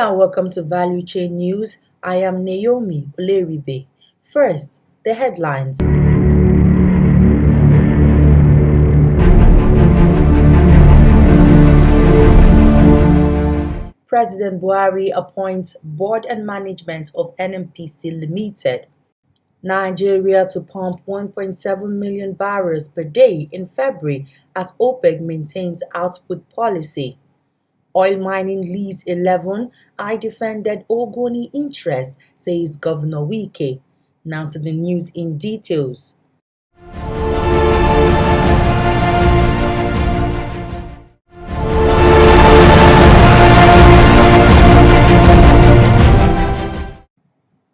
Hello and welcome to Valuechain News. I am Naomi Oleribe. First, the headlines. President Buhari appoints board and management of NNPC Limited. Nigeria to pump 1.7 million barrels per day in February as OPEC maintains output policy. Oil mining lease 11, I defended Ogoni interest, says Governor Wike. Now to the news in details.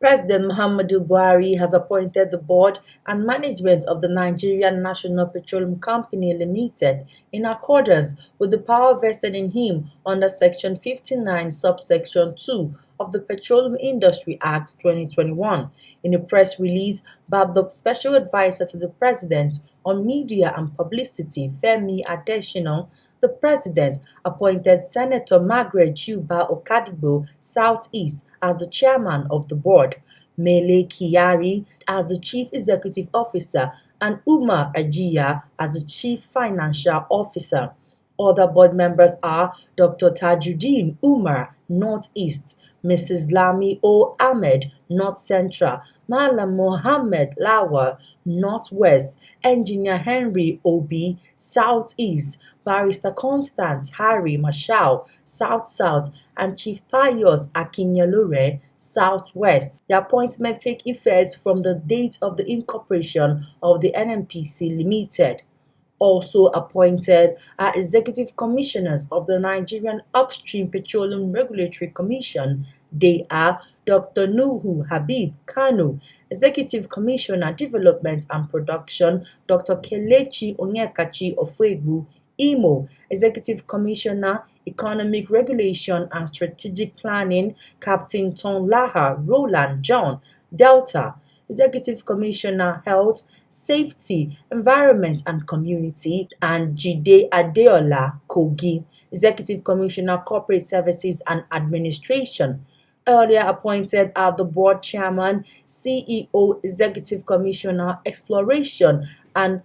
President Muhammadu Buhari has appointed the board and management of the Nigerian National Petroleum Company Limited in accordance with the power vested in him under Section 59, subsection 2 of the Petroleum Industry Act 2021. In a press release by the Special Advisor to the President on Media and Publicity, Femi Adesina, the President appointed Senator Margaret Chuba Okadigbo Southeast as the chairman of the board, Mele Kyari as the chief executive officer, and Umar Ajiya as the chief financial officer. Other board members are Dr. Tajuddin Umar, Northeast, Mrs. Lami O. Ahmed, North Central, Malam Mohammed Lawal, Northwest, Engineer Henry Obi, Southeast, Barrister Constance Harry Marshall, South-South, and Chief Pius Akinyelure, Southwest. The appointment take effect from the date of the incorporation of the NNPC Limited. Also appointed are executive commissioners of the Nigerian Upstream Petroleum Regulatory Commission. They are Dr. Nuhu Habib Kanu, Executive Commissioner Development and Production, Dr. Kelechi Onyekachi Ofegbu, Imo, Executive Commissioner Economic Regulation and Strategic Planning, Captain Tom Laha Roland John, Delta, Executive Commissioner Health, Safety, Environment and Community, and Jide Adeola Kogi, Executive Commissioner Corporate Services and Administration. Earlier appointed are the board chairman, CEO, Executive Commissioner Exploration and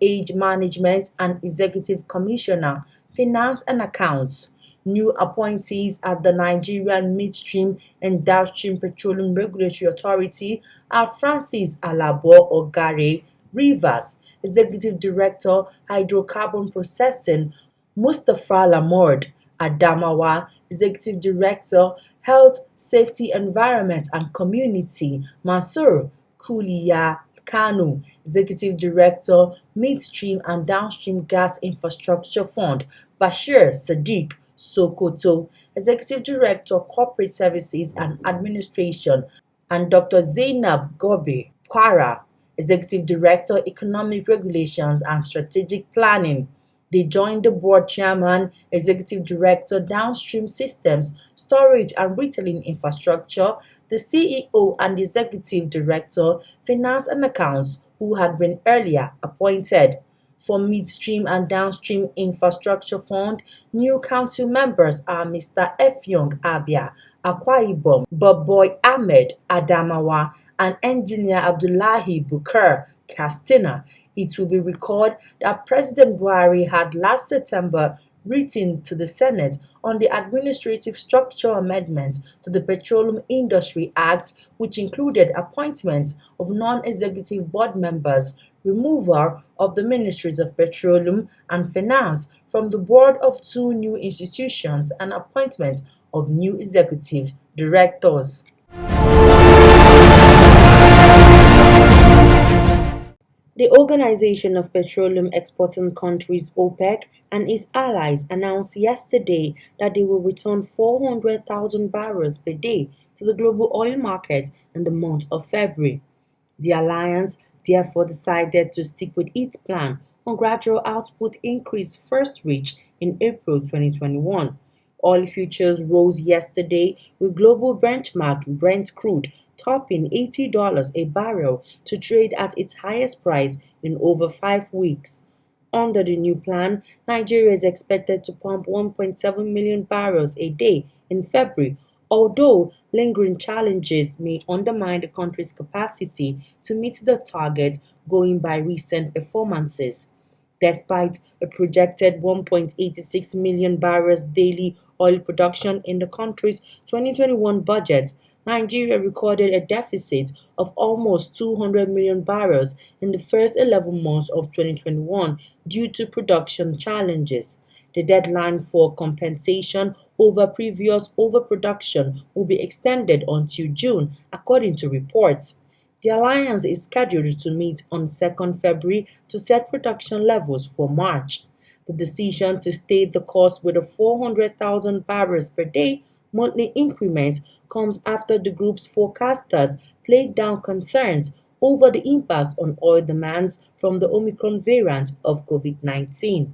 Age Management, and Executive Commissioner Finance and Accounts. New appointees at the Nigerian Midstream and Downstream Petroleum Regulatory Authority are Francis Alabo Ogare, Rivers, Executive Director, Hydrocarbon Processing, Mustapha Lamord, Adamawa, Executive Director, Health, Safety, Environment and Community, Mansur Kuliya Kanu, Executive Director, Midstream and Downstream Gas Infrastructure Fund, Bashir Sadiq, Sokoto, Executive Director, Corporate Services and Administration, and Dr. Zainab Gobe, Kwara, Executive Director, Economic Regulations and Strategic Planning. They joined the board chairman, Executive Director, Downstream Systems, Storage and Retailing Infrastructure, the CEO and Executive Director, Finance and Accounts, who had been earlier appointed. For Midstream and Downstream Infrastructure Fund, new council members are Mr. Efyong Abia, Akwa Ibom, Boboy Ahmed Adamawa, and Engineer Abdullahi Bukar Kastina. It will be recalled that President Buhari had last September written to the Senate on the administrative structure amendments to the Petroleum Industry Act, which included appointments of non-executive board members, removal of the Ministries of Petroleum and Finance from the board of two new institutions, and appointment of new executive directors. The Organization of Petroleum Exporting Countries OPEC and its allies announced yesterday that they will return 400,000 barrels per day to the global oil market in the month of February. The alliance therefore decided to stick with its plan on gradual output increase first reached in April 2021. Oil futures rose yesterday with global benchmark Brent crude topping $80 a barrel to trade at its highest price in over 5 weeks. Under the new plan, Nigeria is expected to pump 1.7 million barrels a day in February, Although lingering challenges may undermine the country's capacity to meet the target going by recent performances. Despite a projected 1.86 million barrels daily oil production in the country's 2021 budget, Nigeria recorded a deficit of almost 200 million barrels in the first 11 months of 2021 due to production challenges. The deadline for compensation over previous overproduction will be extended until June, according to reports. The alliance is scheduled to meet on 2nd February to set production levels for March. The decision to stay the course with a 400,000 barrels per day monthly increment comes after the group's forecasters played down concerns over the impact on oil demands from the Omicron variant of COVID-19.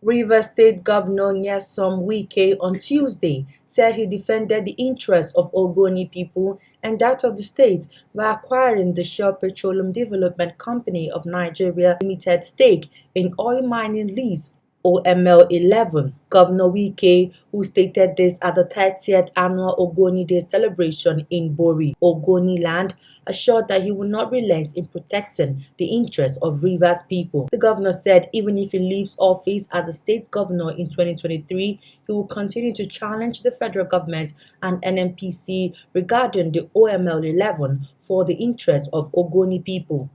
Rivers State Governor Nyesom Wike on Tuesday said he defended the interests of Ogoni people and that of the state by acquiring the Shell Petroleum Development Company of Nigeria Limited stake in oil mining lease OML-11. Governor Wike, who stated this at the 30th annual Ogoni Day celebration in Bori, Ogoni land, assured that he will not relent in protecting the interests of Rivers people. The governor said even if he leaves office as a state governor in 2023, he will continue to challenge the federal government and NNPC regarding the OML-11 for the interests of Ogoni people.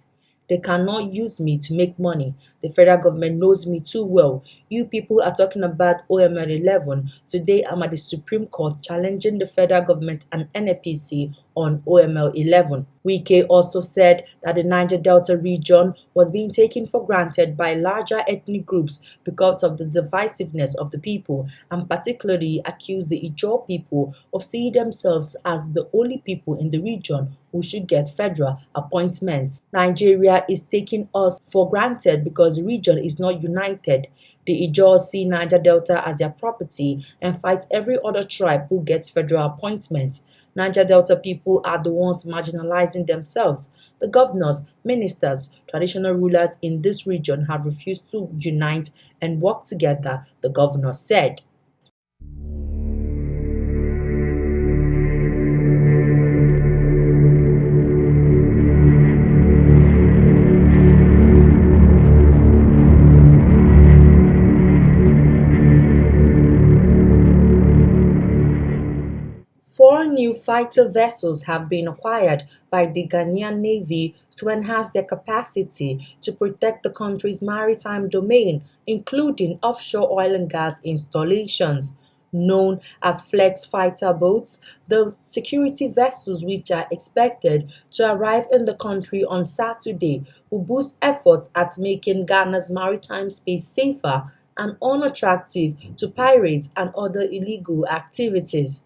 They cannot use me to make money. The federal government knows me too well. You people are talking about OML-11. Today I'm at the Supreme Court challenging the federal government and NNPC on OML-11. Wike also said that the Niger Delta region was being taken for granted by larger ethnic groups because of the divisiveness of the people, and particularly accused the Ijaw people of seeing themselves as the only people in the region who should get federal appointments. Nigeria is taking us for granted because the region is not united. The Ijaw see Niger Delta as their property and fight every other tribe who gets federal appointments. Niger Delta people are the ones marginalizing themselves. The governors, ministers, traditional rulers in this region have refused to unite and work together, the governor said. Four new fighter vessels have been acquired by the Ghanaian Navy to enhance their capacity to protect the country's maritime domain, including offshore oil and gas installations. Known as flex fighter boats, the security vessels, which are expected to arrive in the country on Saturday, will boost efforts at making Ghana's maritime space safer and unattractive to pirates and other illegal activities.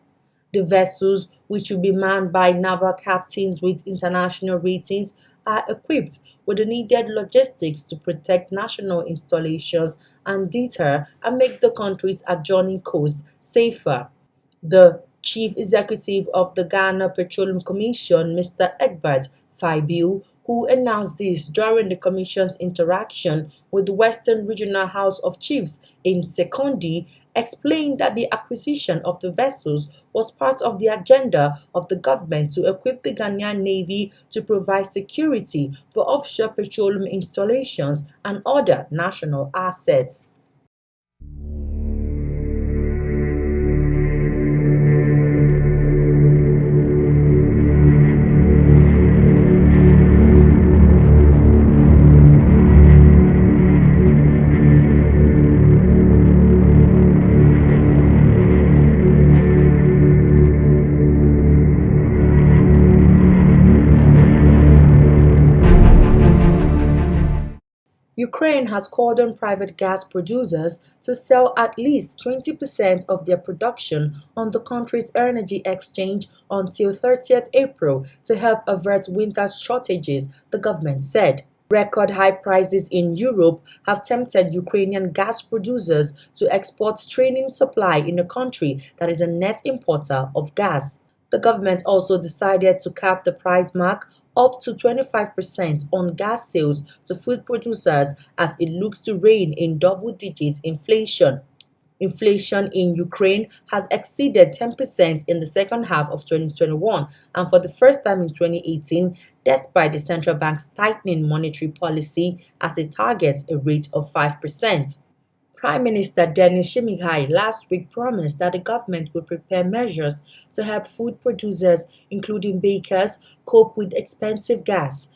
The vessels, which will be manned by naval captains with international ratings, are equipped with the needed logistics to protect national installations and deter and make the country's adjoining coast safer. The chief executive of the Ghana Petroleum Commission, Mr. Egbert Faibiu, who announced this during the Commission's interaction with the Western Regional House of Chiefs in Sekondi, explained that the acquisition of the vessels was part of the agenda of the government to equip the Ghanaian Navy to provide security for offshore petroleum installations and other national assets. Ukraine has called on private gas producers to sell at least 20% of their production on the country's energy exchange until 30th April to help avert winter shortages, the government said. Record high prices in Europe have tempted Ukrainian gas producers to export straining supply in a country that is a net importer of gas. The government also decided to cap the price mark up to 25% on gas sales to food producers as it looks to rein in double-digit inflation. Inflation in Ukraine has exceeded 10% in the second half of 2021 and for the first time in 2018, despite the central bank's tightening monetary policy as it targets a rate of 5%. Prime Minister Denis Shmyhal last week promised that the government would prepare measures to help food producers, including bakers, cope with expensive gas.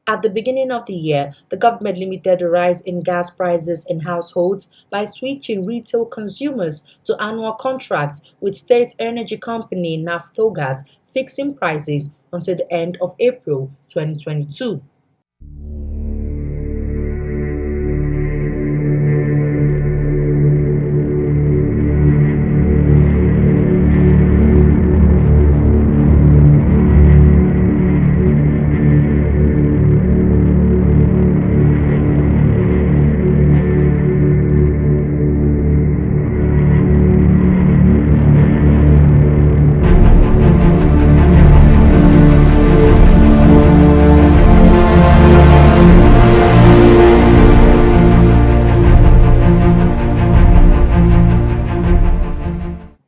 At the beginning of the year, the government limited the rise in gas prices in households by switching retail consumers to annual contracts with state energy company Naftogaz, fixing prices until the end of April 2022.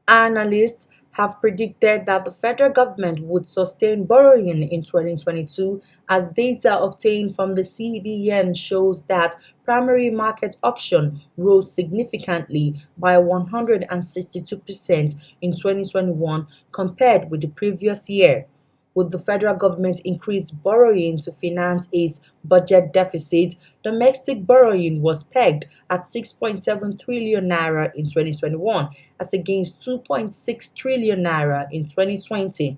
Analysts have predicted that the federal government would sustain borrowing in 2022 as data obtained from the CBN shows that primary market auction rose significantly by 162% in 2021 compared with the previous year. With the federal government's increased borrowing to finance its budget deficit, domestic borrowing was pegged at 6.7 trillion naira in 2021 as against 2.6 trillion naira in 2020.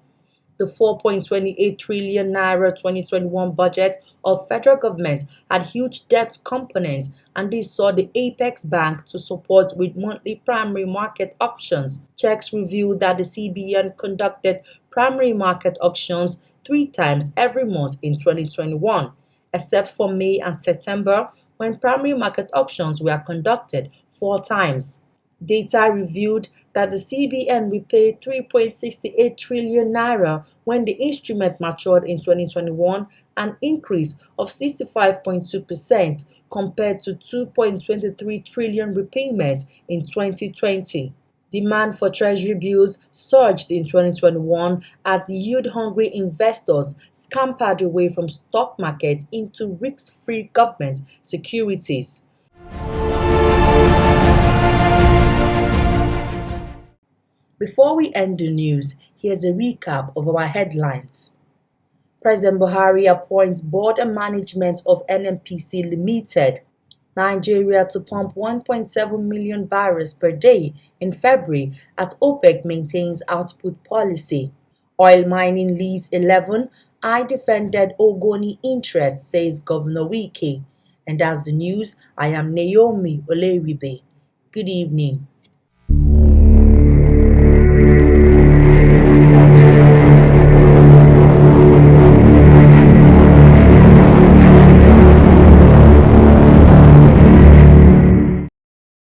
The 4.28 trillion naira 2021 budget of federal government had huge debt components and this saw the Apex Bank to support with monthly primary market auctions. Checks revealed that the CBN conducted primary market auctions 3 times every month in 2021, except for May and September when primary market auctions were conducted 4 times. Data revealed that the CBN repaid 3.68 trillion naira when the instrument matured in 2021, an increase of 65.2% compared to 2.23 trillion repayments in 2020. Demand for treasury bills surged in 2021 as yield-hungry investors scampered away from stock markets into risk-free government securities. Before we end the news, here's a recap of our headlines. President Buhari appoints board and management of NNPC Limited. Nigeria to pump 1.7 million barrels per day in February as OPEC maintains output policy. Oil mining lease 11, I defended Ogoni interest, says Governor Wike. And that's the news. I am Naomi Oleribe. Good evening.